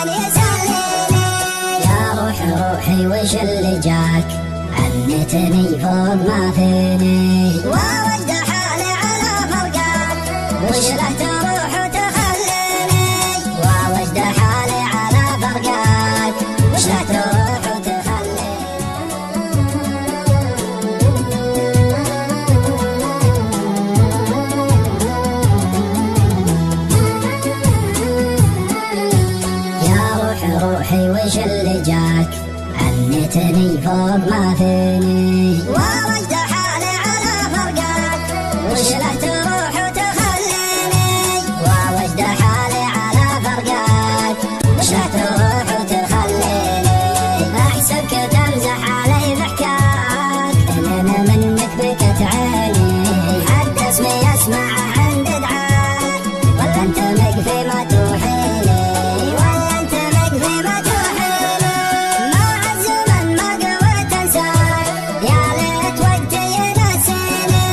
من يسليني. يا روحي وش اللي جاك عنتني فوق ما فيني، ووجد حالي على فرقاك وش له تروح وتخليني، ووجد حالي على فرقاك وش له تروح وتخليني. يا روحي وش اللي جاك عنتني فوق ما فيني، ووجد حالي على فرقاك وش له تروح وتخليني، ووجد حالي على فرقاك وش له تروح وتخليني. احسبك تمزح علي بحكاك لان منك بكت عيني، حد اسمي يسمع عند دعاك ولا انت مقفي ما توحيلي، ولا انت مقفي ما توحيلي. مع الزمن ما قويت انساك يا ليت وقتي ينسيني،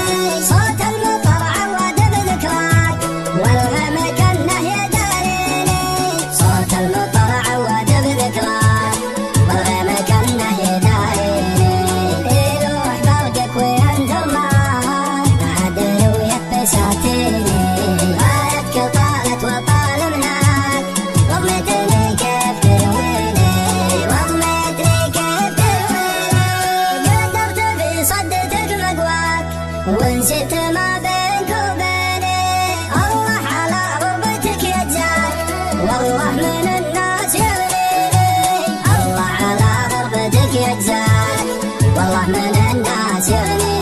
صوت المطر عود بذكراك والغم كانه يداريني، صوت المطر عود بذكراك والغم كانه يداريني. يروح برقك وينثر معاك ما ادري ويا ساتيني، غايتك طالت وطال مناك وضمتني كيف ترويني، وضمتني كيف ترويني. قدرت في صدتك مقواك ونسيت ما بينك وبيني، الله على غربتك يجزاك والله من الناس يغنيني، الله على غربتك يجزاك والله من الناس يغنيني.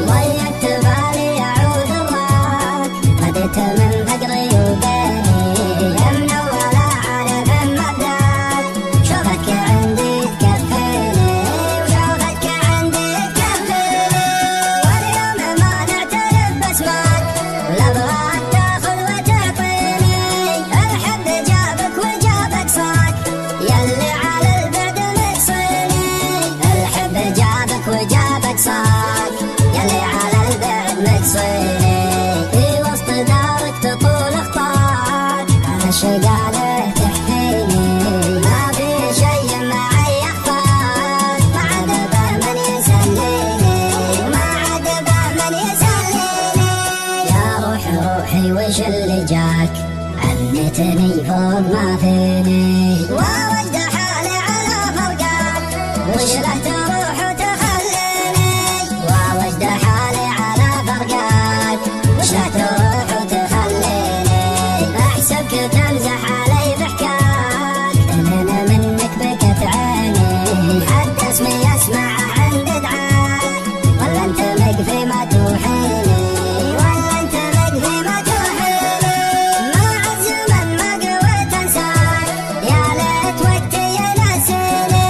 ضيقت بالي اعود الله بديت من فقري وبيني، يا منوله عارف مبداك شوفتك عندي تكفيني، وشوفتك عندي تكفيني. واليوم ما نعترف باسمك ولا ابغاك تاخذ وتعطيني، الحب جابك وجابك صاك يلي على البعد مقصيني، الحب جابك وجابك صاك يلي على البعد مقصيني. في وسط دارك تطول خطاك على شقاله تحفيني، ما في شي معي يخفاك ما عاد به من يسليني، ما عاد به من يسليني. يا روحي وش اللي جاك عنتني فوق ما فيني، ووجد حالي على فرقاك وش له تروح وتخليني، ووجد حالي على فرقاك وش له تروح وتخليني. احسبك تمزح علي بحكاك لان منك بكت عيني، حد اسمي يسمع عند دعاك ولا انت مقفي ما توحيلي، ولا انت مقفي ما توحيلي. مع الزمن ما قويت انساك يا ليت وقتي ينسيني،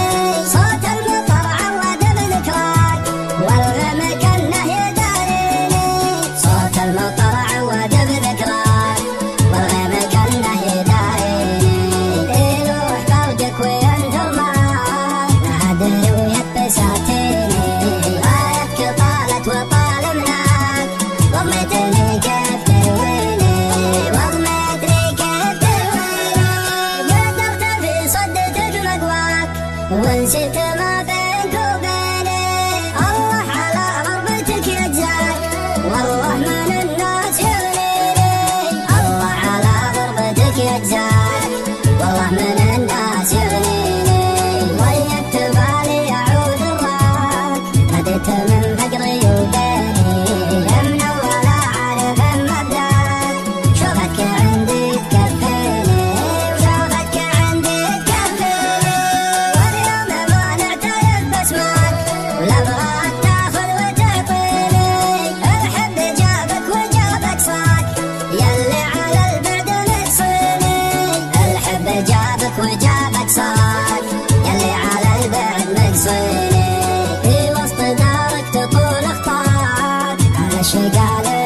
صوت المطر عود بذكراك والغم كانه يداريني، صوت المطر عود بذكراك والغم كانه يداريني. يروح برقك وينثر معاك ما ادري ويا ساتيني، غايتك طالت وطال مناك وضمتني كيف ترويني، وضمتني كيف ترويني. قدرت في صدتك مقواك ونسيت ما بينك وبيني، الله على غربتك يجزاك والله من الناس يغنيني، الله على غربتك يجزاك والله من الناس يغنيني. ضيقت بالي اعود الله بديت من فقري وبيني، يا منوله عارف مبداك شوفتك عندي تكفيني، وشوفتك عندي تكفيني. واليوم ما نعترف باسمك ولا ابغاك تاخذ وتعطيني، الحب جابك وجابك صاك يلي على البعد مقصيني، الحب جابك وجابك صاك يلي على البعد مقصيني. في وسط دارك تطول خطاك على شقاله